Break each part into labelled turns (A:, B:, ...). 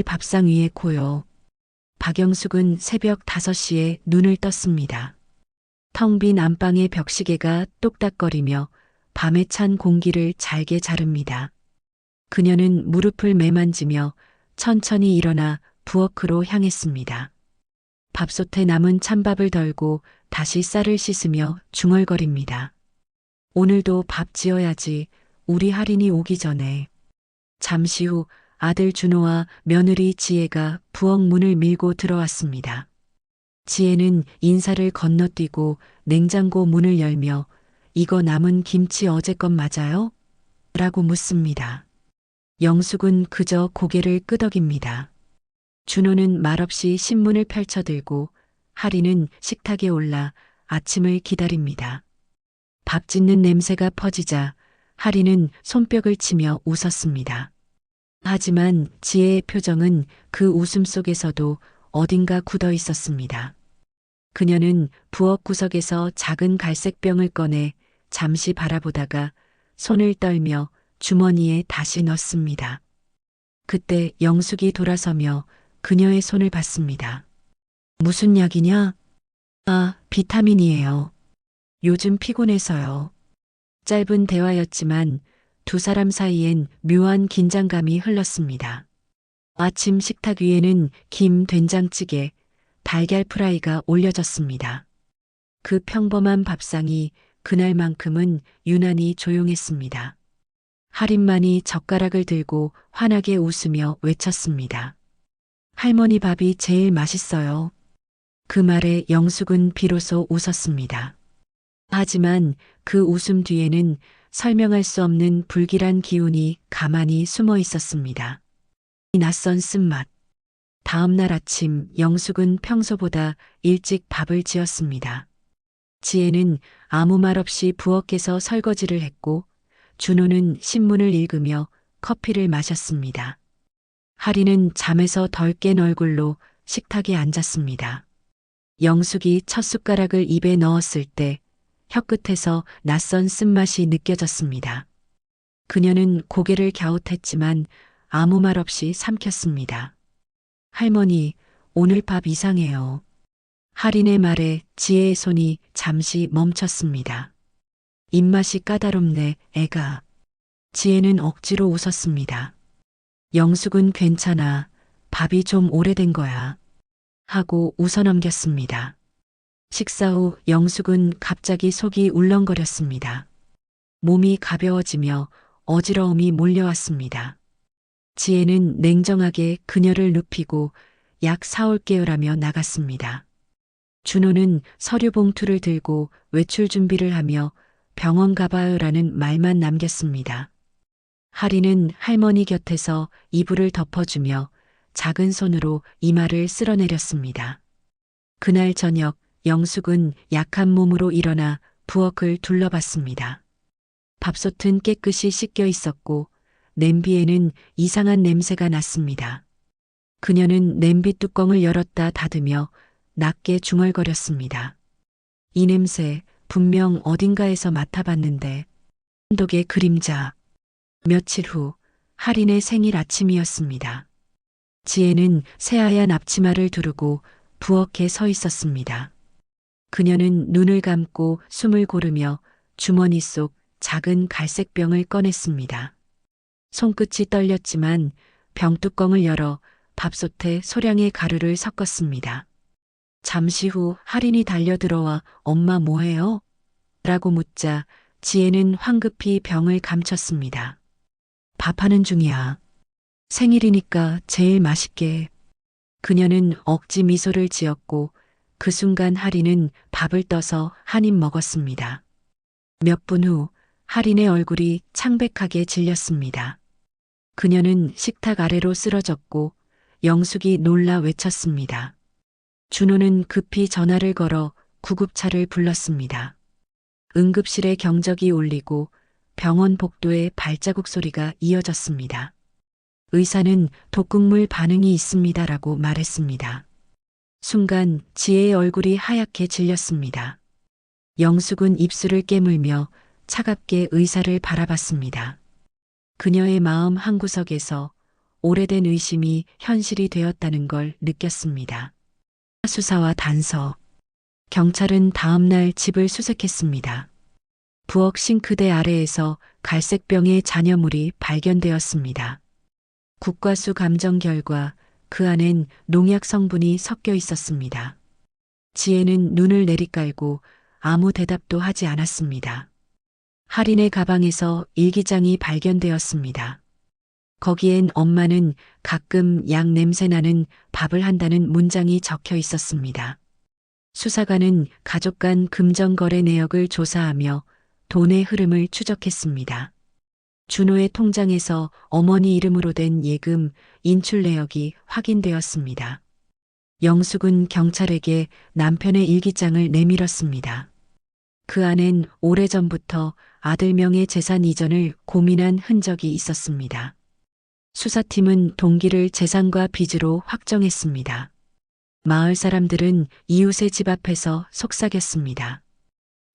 A: 밥상 위에 고요. 박영숙은 새벽 5시에 눈을 떴습니다. 텅 빈 안방의 벽시계가 똑딱거리며 밤에 찬 공기를 잘게 자릅니다. 그녀는 무릎을 매만지며 천천히 일어나 부엌으로 향했습니다. 밥솥에 남은 찬밥을 덜고 다시 쌀을 씻으며 중얼거립니다. 오늘도 밥 지어야지, 우리 할인이 오기 전에. 잠시 후 아들 준호와 며느리 지혜가 부엌 문을 밀고 들어왔습니다. 지혜는 인사를 건너뛰고 냉장고 문을 열며 이거 남은 김치 어제 것 맞아요? 라고 묻습니다. 영숙은 그저 고개를 끄덕입니다. 준호는 말없이 신문을 펼쳐들고 할인은 식탁에 올라 아침을 기다립니다. 밥 짓는 냄새가 퍼지자 할인은 손뼉을 치며 웃었습니다. 하지만 지혜의 표정은 그 웃음 속에서도 어딘가 굳어 있었습니다. 그녀는 부엌 구석에서 작은 갈색병을 꺼내 잠시 바라보다가 손을 떨며 주머니에 다시 넣습니다. 그때 영숙이 돌아서며 그녀의 손을 받습니다. 무슨 약이냐? 아, 비타민이에요. 요즘 피곤해서요. 짧은 대화였지만 두 사람 사이엔 묘한 긴장감이 흘렀습니다. 아침 식탁 위에는 김, 된장찌개, 달걀 프라이가 올려졌습니다. 그 평범한 밥상이 그날만큼은 유난히 조용했습니다. 할인만이 젓가락을 들고 환하게 웃으며 외쳤습니다. 할머니 밥이 제일 맛있어요. 그 말에 영숙은 비로소 웃었습니다. 하지만 그 웃음 뒤에는 설명할 수 없는 불길한 기운이 가만히 숨어 있었습니다. 이 낯선 쓴맛. 다음 날 아침 영숙은 평소보다 일찍 밥을 지었습니다. 지혜는 아무 말 없이 부엌에서 설거지를 했고 준호는 신문을 읽으며 커피를 마셨습니다. 할인은 잠에서 덜 깬 얼굴로 식탁에 앉았습니다. 영숙이 첫 숟가락을 입에 넣었을 때 혀끝에서 낯선 쓴맛이 느껴졌습니다. 그녀는 고개를 갸웃했지만 아무 말 없이 삼켰습니다. 할머니, 오늘 밥 이상해요. 할인의 말에 지혜의 손이 잠시 멈췄습니다. 입맛이 까다롭네, 애가. 지혜는 억지로 웃었습니다. 영숙은 괜찮아. 밥이 좀 오래된 거야. 하고 웃어넘겼습니다. 식사 후 영숙은 갑자기 속이 울렁거렸습니다. 몸이 가벼워지며 어지러움이 몰려왔습니다. 지혜는 냉정하게 그녀를 눕히고 약 사올게요라며 나갔습니다. 준호는 서류 봉투를 들고 외출 준비를 하며 병원 가봐요라는 말만 남겼습니다. 할인은 할머니 곁에서 이불을 덮어주며 작은 손으로 이마를 쓸어내렸습니다. 그날 저녁 영숙은 약한 몸으로 일어나 부엌을 둘러봤습니다. 밥솥은 깨끗이 씻겨 있었고 냄비에는 이상한 냄새가 났습니다. 그녀는 냄비 뚜껑을 열었다 닫으며 낮게 중얼거렸습니다. 이 냄새 분명 어딘가에서 맡아봤는데. 한독의 그림자. 며칠 후 할인의 생일 아침이었습니다. 지혜는 새하얀 앞치마를 두르고 부엌에 서 있었습니다. 그녀는 눈을 감고 숨을 고르며 주머니 속 작은 갈색 병을 꺼냈습니다. 손끝이 떨렸지만 병뚜껑을 열어 밥솥에 소량의 가루를 섞었습니다. 잠시 후 할인이 달려들어와 엄마 뭐해요? 라고 묻자 지혜는 황급히 병을 감췄습니다. 밥하는 중이야. 생일이니까 제일 맛있게. 그녀는 억지 미소를 지었고 그 순간 할인은 밥을 떠서 한 입 먹었습니다. 몇 분 후 할인의 얼굴이 창백하게 질렸습니다. 그녀는 식탁 아래로 쓰러졌고 영숙이 놀라 외쳤습니다. 준호는 급히 전화를 걸어 구급차를 불렀습니다. 응급실의 경적이 울리고 병원 복도에 발자국 소리가 이어졌습니다. 의사는 독극물 반응이 있습니다라고 말했습니다. 순간 지혜의 얼굴이 하얗게 질렸습니다. 영숙은 입술을 깨물며 차갑게 의사를 바라봤습니다. 그녀의 마음 한구석에서 오래된 의심이 현실이 되었다는 걸 느꼈습니다. 수사와 단서. 경찰은 다음날 집을 수색했습니다. 부엌 싱크대 아래에서 갈색병의 잔여물이 발견되었습니다. 국과수 감정 결과 그 안엔 농약 성분이 섞여 있었습니다. 지혜는 눈을 내리깔고 아무 대답도 하지 않았습니다. 할인의 가방에서 일기장이 발견되었습니다. 거기엔 엄마는 가끔 약 냄새 나는 밥을 한다는 문장이 적혀 있었습니다. 수사관은 가족 간 금전거래 내역을 조사하며 돈의 흐름을 추적했습니다. 준호의 통장에서 어머니 이름으로 된 예금, 인출 내역이 확인되었습니다. 영숙은 경찰에게 남편의 일기장을 내밀었습니다. 그 안엔 오래전부터 아들 명의 재산 이전을 고민한 흔적이 있었습니다. 수사팀은 동기를 재산과 빚으로 확정했습니다. 마을 사람들은 이웃의 집 앞에서 속삭였습니다.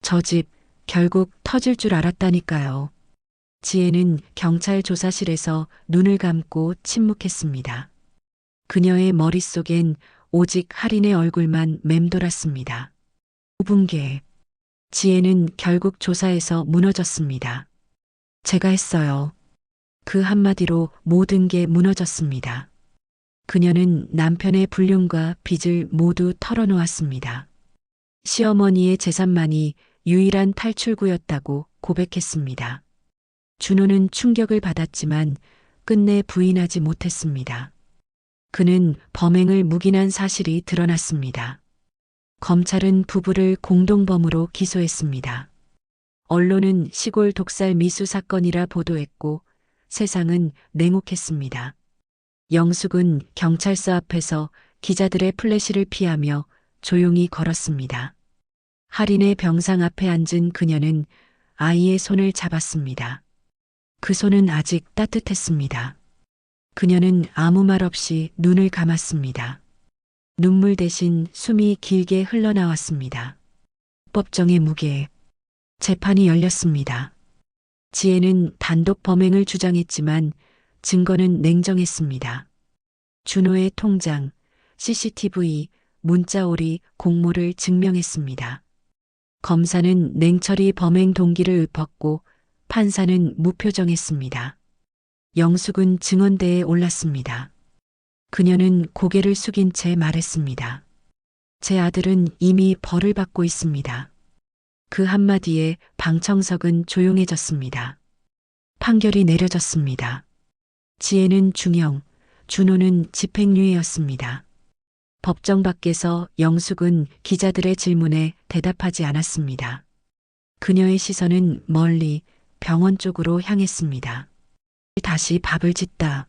A: 저 집 결국 터질 줄 알았다니까요. 지혜는 경찰 조사실에서 눈을 감고 침묵했습니다. 그녀의 머릿속엔 오직 할인의 얼굴만 맴돌았습니다. 5분계. 지혜는 결국 조사에서 무너졌습니다. 제가 했어요. 그 한마디로 모든 게 무너졌습니다. 그녀는 남편의 불륜과 빚을 모두 털어놓았습니다. 시어머니의 재산만이 유일한 탈출구였다고 고백했습니다. 준호는 충격을 받았지만 끝내 부인하지 못했습니다. 그는 범행을 묵인한 사실이 드러났습니다. 검찰은 부부를 공동범으로 기소했습니다. 언론은 시골 독살 미수 사건이라 보도했고 세상은 냉혹했습니다. 영숙은 경찰서 앞에서 기자들의 플래시를 피하며 조용히 걸었습니다. 할인의 병상 앞에 앉은 그녀는 아이의 손을 잡았습니다. 그 손은 아직 따뜻했습니다. 그녀는 아무 말 없이 눈을 감았습니다. 눈물 대신 숨이 길게 흘러나왔습니다. 법정의 무게. 재판이 열렸습니다. 지혜는 단독 범행을 주장했지만 증거는 냉정했습니다. 준호의 통장, CCTV, 문자오리, 공모를 증명했습니다. 검사는 냉철히 범행 동기를 읊었고 판사는 무표정했습니다. 영숙은 증언대에 올랐습니다. 그녀는 고개를 숙인 채 말했습니다. 제 아들은 이미 벌을 받고 있습니다. 그 한마디에 방청석은 조용해졌습니다. 판결이 내려졌습니다. 지혜는 중형, 준호는 집행유예였습니다. 법정 밖에서 영숙은 기자들의 질문에 대답하지 않았습니다. 그녀의 시선은 멀리 병원 쪽으로 향했습니다. 다시 밥을 짓다.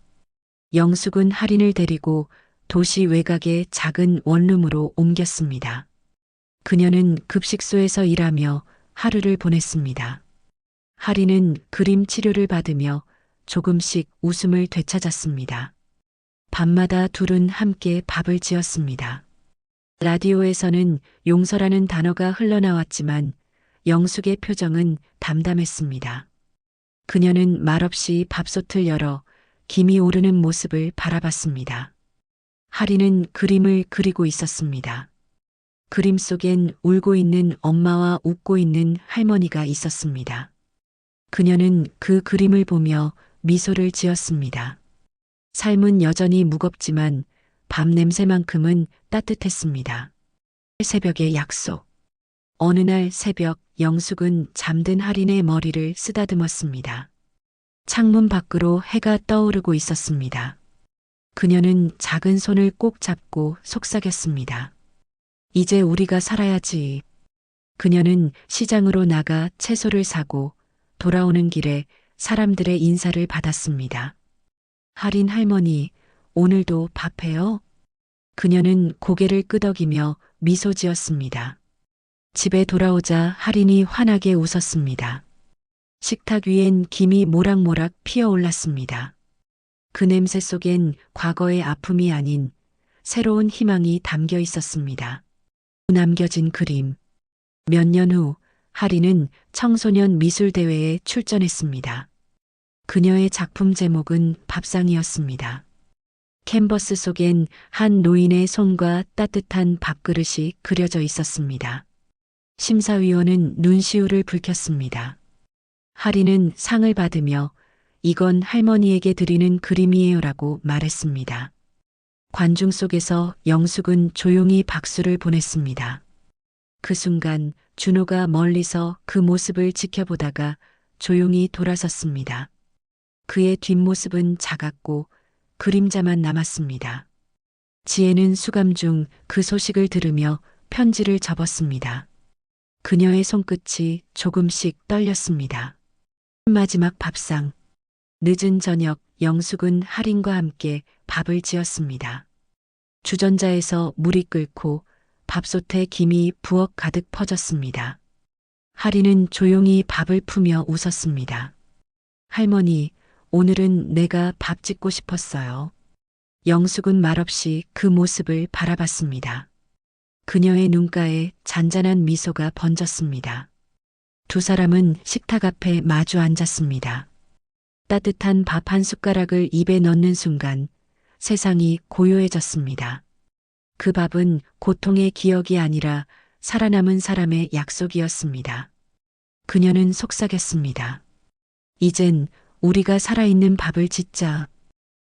A: 영숙은 할인을 데리고 도시 외곽의 작은 원룸으로 옮겼습니다. 그녀는 급식소에서 일하며 하루를 보냈습니다. 할인은 그림 치료를 받으며 조금씩 웃음을 되찾았습니다. 밤마다 둘은 함께 밥을 지었습니다. 라디오에서는 용서라는 단어가 흘러나왔지만 영숙의 표정은 담담했습니다. 그녀는 말없이 밥솥을 열어 김이 오르는 모습을 바라봤습니다. 할인은 그림을 그리고 있었습니다. 그림 속엔 울고 있는 엄마와 웃고 있는 할머니가 있었습니다. 그녀는 그 그림을 보며 미소를 지었습니다. 삶은 여전히 무겁지만 밤 냄새만큼은 따뜻했습니다. 새벽의 약속. 어느 날 새벽 영숙은 잠든 할인의 머리를 쓰다듬었습니다. 창문 밖으로 해가 떠오르고 있었습니다. 그녀는 작은 손을 꼭 잡고 속삭였습니다. 이제 우리가 살아야지. 그녀는 시장으로 나가 채소를 사고 돌아오는 길에 사람들의 인사를 받았습니다. 할인 할머니, 오늘도 밥해요? 그녀는 고개를 끄덕이며 미소 지었습니다. 집에 돌아오자 할인이 환하게 웃었습니다. 식탁 위엔 김이 모락모락 피어올랐습니다. 그 냄새 속엔 과거의 아픔이 아닌 새로운 희망이 담겨 있었습니다. 남겨진 그림. 몇 년 후 할인은 청소년 미술대회에 출전했습니다. 그녀의 작품 제목은 밥상이었습니다. 캔버스 속엔 한 노인의 손과 따뜻한 밥그릇이 그려져 있었습니다. 심사위원은 눈시울을 붉혔습니다. 하리는 상을 받으며 이건 할머니에게 드리는 그림이에요라고 말했습니다. 관중 속에서 영숙은 조용히 박수를 보냈습니다. 그 순간 준호가 멀리서 그 모습을 지켜보다가 조용히 돌아섰습니다. 그의 뒷모습은 작았고 그림자만 남았습니다. 지혜는 수감 중 그 소식을 들으며 편지를 접었습니다. 그녀의 손끝이 조금씩 떨렸습니다. 마지막 밥상. 늦은 저녁 영숙은 할인과 함께 밥을 지었습니다. 주전자에서 물이 끓고 밥솥에 김이 부엌 가득 퍼졌습니다. 할인은 조용히 밥을 푸며 웃었습니다. 할머니, 오늘은 내가 밥 짓고 싶었어요. 영숙은 말없이 그 모습을 바라봤습니다. 그녀의 눈가에 잔잔한 미소가 번졌습니다. 두 사람은 식탁 앞에 마주 앉았습니다. 따뜻한 밥 한 숟가락을 입에 넣는 순간 세상이 고요해졌습니다. 그 밥은 고통의 기억이 아니라 살아남은 사람의 약속이었습니다. 그녀는 속삭였습니다. 이젠 우리가 살아있는 밥을 짓자.